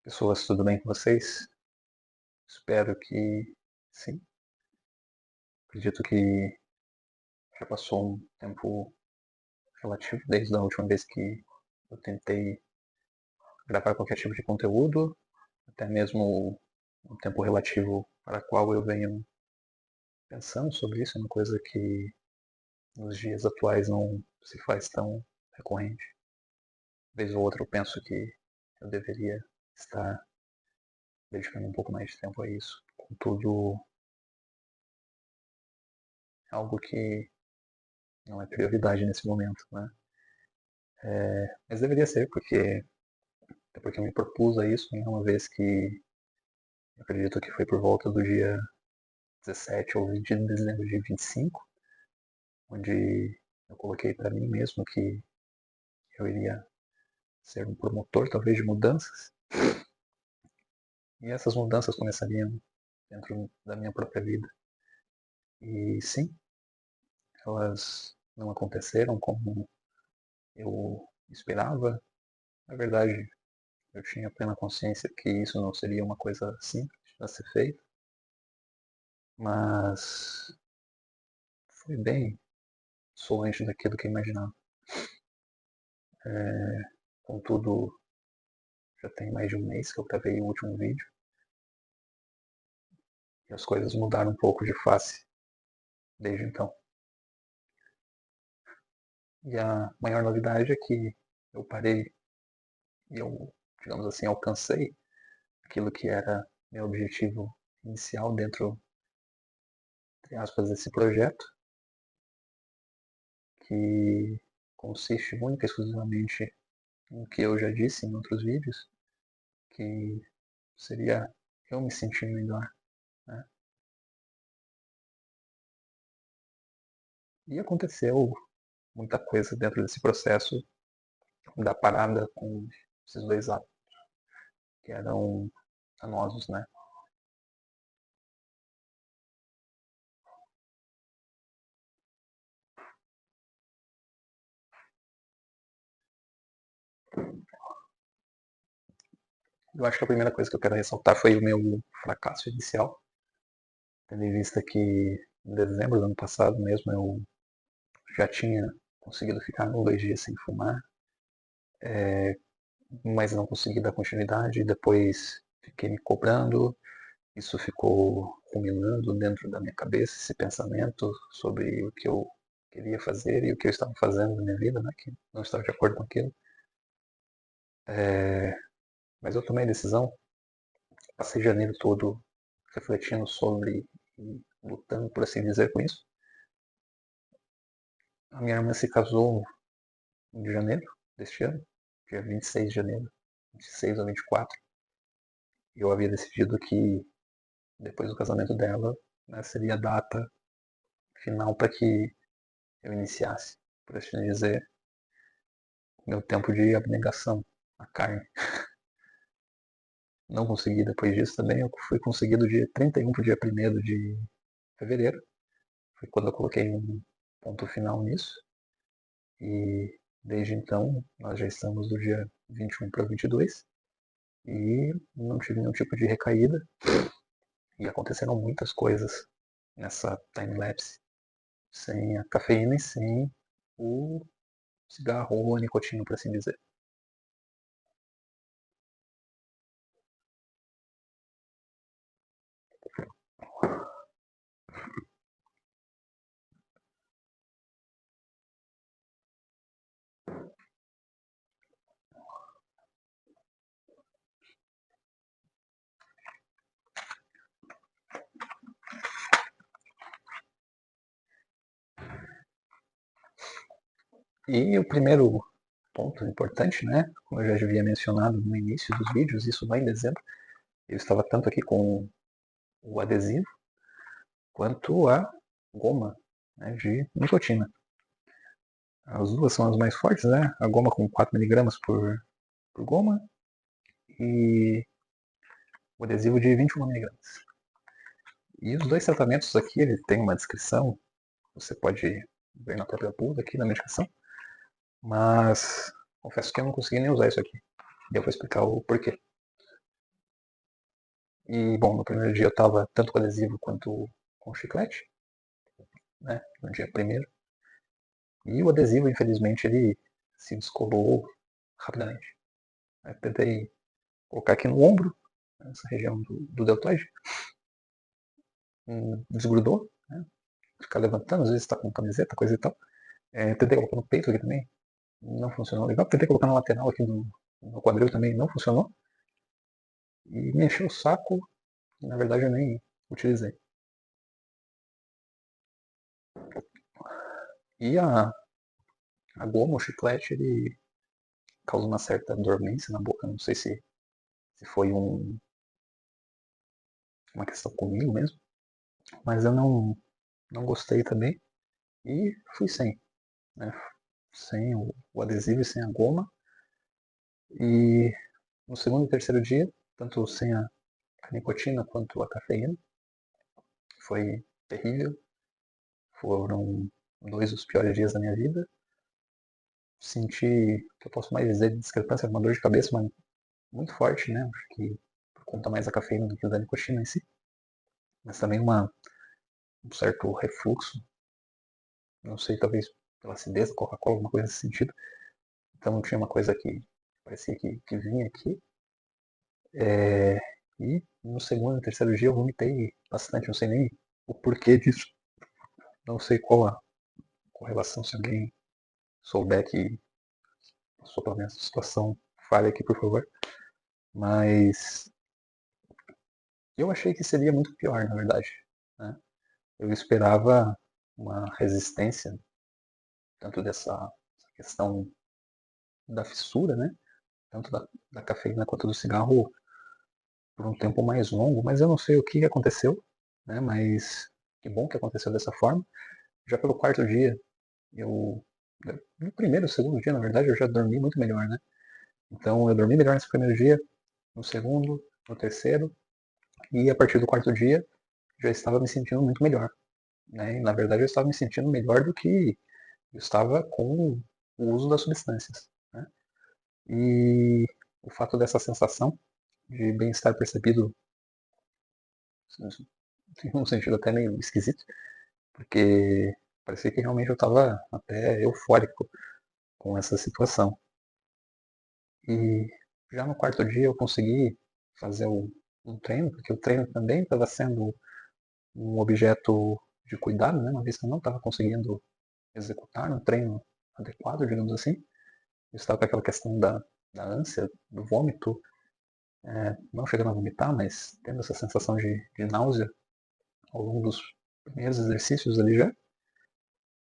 Pessoas, tudo bem com vocês? Espero que sim. Acredito que já passou um tempo relativo desde a última vez que eu tentei gravar qualquer tipo de conteúdo, até mesmo um tempo relativo para qual eu venho pensando sobre isso, é uma coisa que nos dias atuais não se faz tão recorrente. Vez ou outra eu penso que eu deveria estar dedicando um pouco mais de tempo a isso. Contudo, é algo que não é prioridade nesse momento, né? Mas deveria ser, até porque eu me propus a isso, né, uma vez que eu acredito que foi por volta do dia 17 ou 20 de dezembro de 25, onde eu coloquei para mim mesmo que eu iria ser um promotor, talvez, de mudanças. E essas mudanças começariam dentro da minha própria vida. E sim, elas não aconteceram como eu esperava. Na verdade, eu tinha plena consciência que isso não seria uma coisa simples a ser feita, mas foi bem soante daquilo que eu imaginava. Contudo, já tem mais de um mês que eu gravei o último vídeo e as coisas mudaram um pouco de face desde então. E a maior novidade é que eu parei e eu, digamos assim, alcancei aquilo que era meu objetivo inicial dentro, entre aspas, desse projeto, que consiste única e exclusivamente no que eu já disse em outros vídeos, que seria eu me sentindo melhor, né? E aconteceu muita coisa dentro desse processo da parada com esses dois atos, que eram danosos, né? Eu acho que a primeira coisa que eu quero ressaltar foi o meu fracasso inicial, tendo em vista que em dezembro do ano passado mesmo eu já tinha conseguido ficar 2 dias sem fumar, mas não consegui dar continuidade, depois fiquei me cobrando, isso ficou ruminando dentro da minha cabeça, esse pensamento sobre o que eu queria fazer e o que eu estava fazendo na minha vida, né, que não estava de acordo com aquilo. Mas eu tomei a decisão, passei janeiro todo refletindo sobre e lutando, por assim dizer, com isso. A minha irmã se casou em janeiro deste ano, dia 26 de janeiro, 26 ou 24. E eu havia decidido que depois do casamento dela, né, seria a data final para que eu iniciasse, por assim dizer, meu tempo de abnegação à carne. Não consegui depois disso também, eu fui conseguir do dia 31 para o dia 1º de fevereiro. Foi quando eu coloquei um ponto final nisso. E desde então, nós já estamos do dia 21 para 22 e não tive nenhum tipo de recaída. E aconteceram muitas coisas nessa time-lapse, sem a cafeína e sem o cigarro ou a nicotina, por assim dizer. E o primeiro ponto importante, né, como eu já havia mencionado no início dos vídeos, isso lá em dezembro, eu estava tanto aqui com o adesivo quanto a goma, né, de nicotina. As duas são as mais fortes, né? A goma com 4 miligramas por goma e o adesivo de 21 miligramas. E os dois tratamentos aqui, ele tem uma descrição, você pode ver na própria bula aqui na medicação, mas confesso que eu não consegui nem usar isso aqui. E eu vou explicar o porquê. E, bom, no primeiro dia eu estava tanto com adesivo quanto com chiclete, né, no dia primeiro. E o adesivo, infelizmente, ele se descolou rapidamente. Eu tentei colocar aqui no ombro, nessa região do deltoide, desgrudou, né, ficar levantando, às vezes está com camiseta, coisa e tal. Tentei colocar no peito aqui também, não funcionou legal. Tentei colocar na lateral aqui no quadril também, não funcionou. E me encheu o saco, e na verdade eu nem utilizei. E a goma, o chiclete, ele causa uma certa dormência na boca. Não sei se foi uma questão comigo mesmo, mas eu não gostei também e fui sem, né? Sem o adesivo e sem a goma. E no segundo e terceiro dia, tanto sem a nicotina quanto a cafeína, foi terrível. Foram 2 dos piores dias da minha vida. Senti, o que eu posso mais dizer de discrepância, uma dor de cabeça, mas muito forte, né? Acho que por conta mais da cafeína do que da nicotina em si. Mas também um certo refluxo, não sei, talvez pela acidez da Coca-Cola, alguma coisa nesse sentido. Então tinha uma coisa que parecia que vinha aqui. É, e no segundo e terceiro dia eu vomitei bastante, não sei nem o porquê disso. Não sei qual a correlação, se alguém souber que passou pela minha situação, fale aqui, por favor. Mas eu achei que seria muito pior, na verdade. Né? Eu esperava uma resistência, tanto dessa questão da fissura, né? Tanto da cafeína quanto do cigarro, por um tempo mais longo, mas eu não sei o que aconteceu, né? Mas que bom que aconteceu dessa forma. Já pelo quarto dia, eu no primeiro, segundo dia, na verdade, eu já dormi muito melhor, né? Então eu dormi melhor nesse primeiro dia, no segundo, no terceiro, e a partir do quarto dia já estava me sentindo muito melhor, né? E, na verdade, eu estava me sentindo melhor do que eu estava com o uso das substâncias, né? E o fato dessa sensação de bem-estar percebido em um sentido até meio esquisito, porque parecia que realmente eu estava até eufórico com essa situação. E já no quarto dia eu consegui fazer um treino, porque o treino também estava sendo um objeto de cuidado, né? Uma vez que eu não estava conseguindo executar um treino adequado, digamos assim. Eu estava com aquela questão da ânsia, do vômito, não chegando a vomitar, mas tendo essa sensação de náusea ao longo dos primeiros exercícios ali já.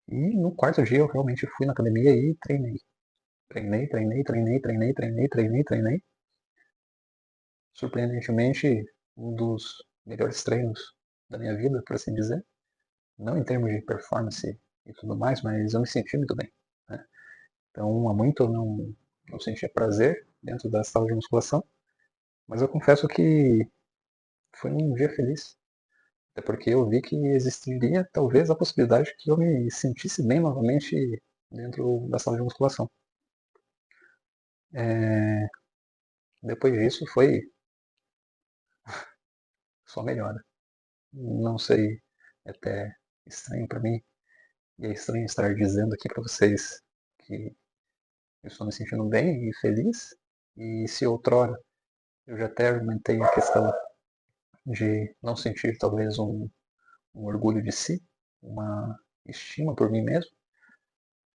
E no quarto dia eu realmente fui na academia e treinei. Treinei, treinei, treinei, treinei, treinei, treinei, treinei. Surpreendentemente, um dos melhores treinos da minha vida, por assim dizer. Não em termos de performance e tudo mais, mas eu me senti muito bem. Né? Então, há muito eu não sentia prazer dentro da sala de musculação, mas eu confesso que foi um dia feliz. Até porque eu vi que existiria talvez a possibilidade que eu me sentisse bem novamente dentro da sala de musculação. É, depois disso foi só melhora. Não sei, é até estranho para mim, e é estranho estar dizendo aqui para vocês que eu estou me sentindo bem e feliz, e se outrora eu já até argumentei a questão de não sentir talvez um orgulho de si, uma estima por mim mesmo,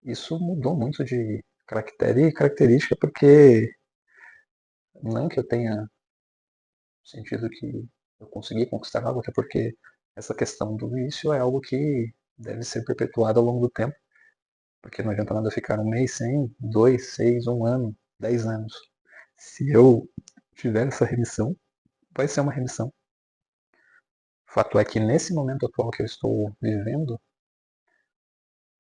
isso mudou muito de caractere e característica, porque não que eu tenha sentido que eu consegui conquistar algo, até porque essa questão do vício é algo que deve ser perpetuado ao longo do tempo, porque não adianta nada ficar um mês sem, 2, 6, um ano, 10 anos. Se eu tiver essa remissão, vai ser uma remissão. O fato é que nesse momento atual que eu estou vivendo,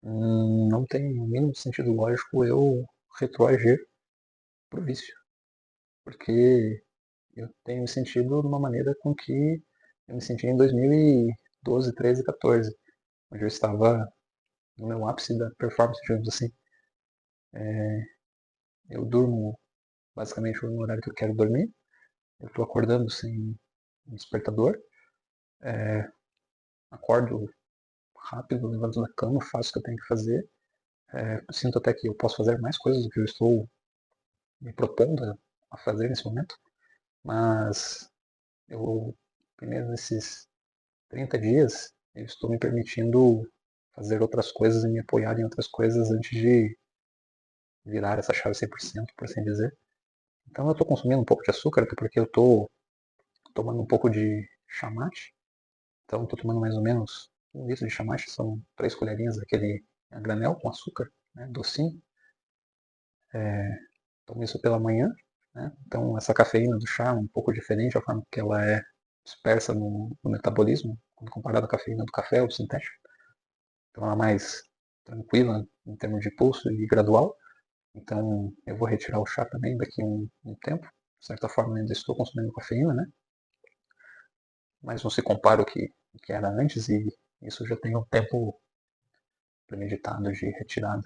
não tem o mínimo sentido lógico eu retroagir pro vício, porque eu tenho me sentido de uma maneira com que eu me senti em 2012, 13, 14, onde eu estava no meu ápice da performance, digamos assim. Eu durmo basicamente no horário que eu quero dormir, eu estou acordando sem um despertador, acordo rápido, levanto da cama, faço o que eu tenho que fazer, sinto até que eu posso fazer mais coisas do que eu estou me propondo a fazer nesse momento, mas eu, primeiro nesses 30 dias, eu estou me permitindo fazer outras coisas e me apoiar em outras coisas antes de virar essa chave 100%, por assim dizer. Então eu estou consumindo um pouco de açúcar, até porque eu estou tomando um pouco de chamate. Então estou tomando mais ou menos 1 litro de chamate, são 3 colherinhas daquele a granel com açúcar, né, docinho. Tomo isso pela manhã, né? Então essa cafeína do chá é um pouco diferente, a forma que ela é dispersa no metabolismo, quando comparada à cafeína do café ou sintético. Então ela é mais tranquila em termos de pulso e gradual. Então eu vou retirar o chá também daqui a um tempo. De certa forma ainda estou consumindo cafeína, né? Mas não se compara o que era antes e isso já tem um tempo premeditado de retirada.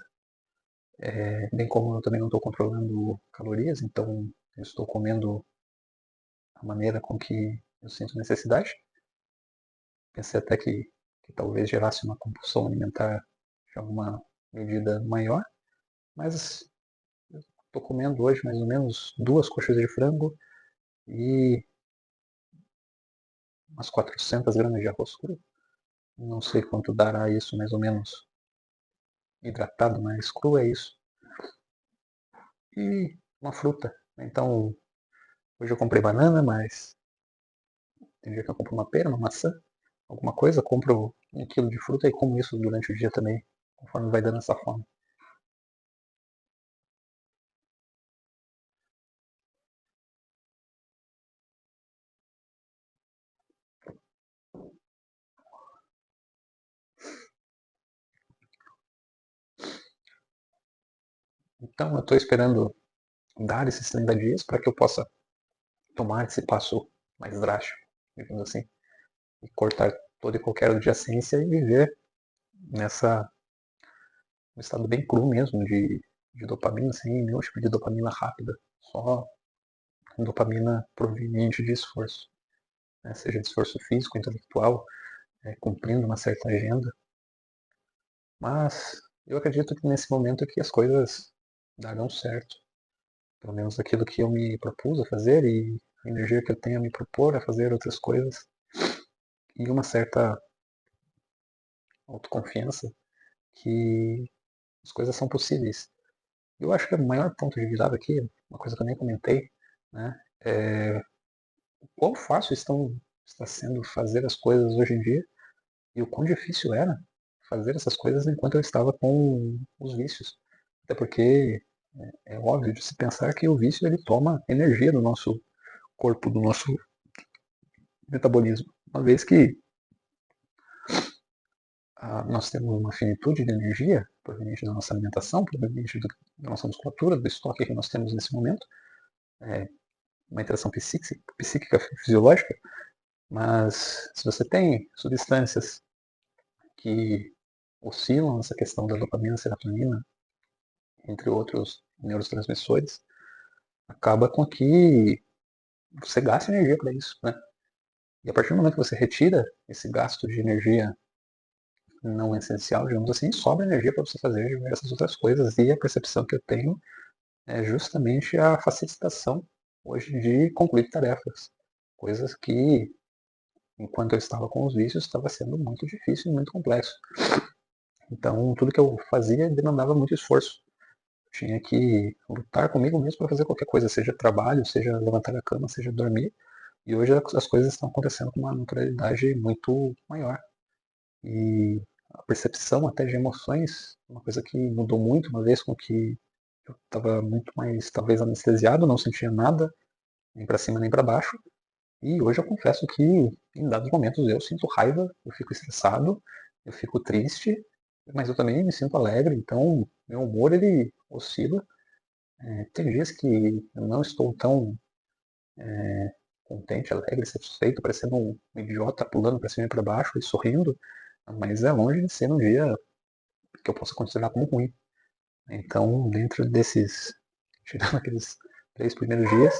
Bem como eu também não estou controlando calorias, então eu estou comendo a maneira com que eu sinto necessidade. Pensei até que talvez gerasse uma compulsão alimentar de alguma medida maior, mas estou comendo hoje mais ou menos 2 coxas de frango e umas 400 gramas de arroz cru. Não sei quanto dará isso mais ou menos hidratado, mas cru é isso. E uma fruta. Então, hoje eu comprei banana, mas tem dia que eu compro uma pera, uma maçã, alguma coisa, compro 1 quilo de fruta e como isso durante o dia também, conforme vai dando essa fome. Então, eu estou esperando dar esses 30 dias para que eu possa tomar esse passo mais drástico, digamos assim, e cortar toda e qualquer adjacência e viver nessa um estado bem cru mesmo de dopamina, sem nenhum tipo de dopamina rápida, só dopamina proveniente de esforço, né? Seja de esforço físico, intelectual, cumprindo uma certa agenda. Mas eu acredito que nesse momento aqui as coisas darão certo, pelo menos aquilo que eu me propus a fazer e a energia que eu tenho a me propor a fazer outras coisas e uma certa autoconfiança que as coisas são possíveis. Eu acho que o maior ponto de virada aqui, uma coisa que eu nem comentei, né, é o quão fácil está sendo fazer as coisas hoje em dia e o quão difícil era fazer essas coisas enquanto eu estava com os vícios. Até porque é óbvio de se pensar que o vício ele toma energia do nosso corpo, do nosso metabolismo. Uma vez que nós temos uma finitude de energia proveniente da nossa alimentação, proveniente da nossa musculatura, do estoque que nós temos nesse momento, uma interação psíquica, fisiológica, mas se você tem substâncias que oscilam nessa questão da dopamina, serotonina, entre outros neurotransmissores, acaba com que você gasta energia para isso, né? E a partir do momento que você retira esse gasto de energia não essencial, digamos assim, sobra energia para você fazer diversas outras coisas. E a percepção que eu tenho é justamente a facilitação hoje de concluir tarefas. Coisas que, enquanto eu estava com os vícios, estava sendo muito difícil e muito complexo. Então, tudo que eu fazia demandava muito esforço. Eu tinha que lutar comigo mesmo para fazer qualquer coisa, seja trabalho, seja levantar da cama, seja dormir. E hoje as coisas estão acontecendo com uma naturalidade muito maior. E a percepção até de emoções, uma coisa que mudou muito, uma vez com que eu estava muito mais, talvez, anestesiado, não sentia nada, nem para cima nem para baixo. E hoje eu confesso que em dados momentos eu sinto raiva, eu fico estressado, eu fico triste, mas eu também me sinto alegre, então meu humor ele oscila. Tem dias que eu não estou tão contente, alegre, satisfeito, parecendo um idiota pulando para cima e para baixo e sorrindo, mas é longe de ser um dia que eu possa considerar como ruim. Então, dentro desses, tirando aqueles 3 primeiros dias,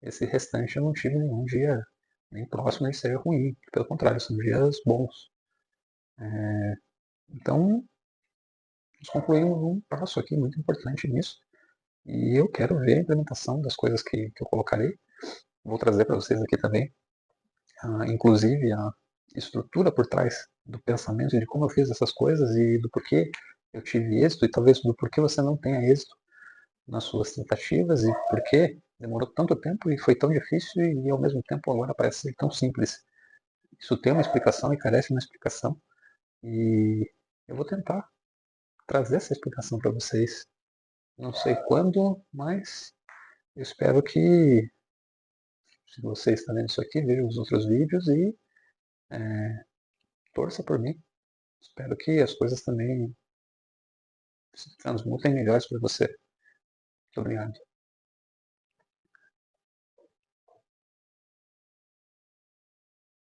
esse restante eu não tive nenhum dia nem próximo de ser ruim. Pelo contrário, são dias bons. Então, nós concluímos um passo aqui muito importante nisso. E eu quero ver a implementação das coisas que eu colocarei. Vou trazer para vocês aqui também, inclusive a estrutura por trás do pensamento de como eu fiz essas coisas e do porquê eu tive êxito e talvez do porquê você não tenha êxito nas suas tentativas e porquê demorou tanto tempo e foi tão difícil e ao mesmo tempo agora parece ser tão simples. Isso tem uma explicação e carece de uma explicação e eu vou tentar trazer essa explicação para vocês. Não sei quando, mas eu espero que, se você está vendo isso aqui, veja os outros vídeos e torça por mim. Espero que as coisas também se transmutem melhores para você. Muito obrigado.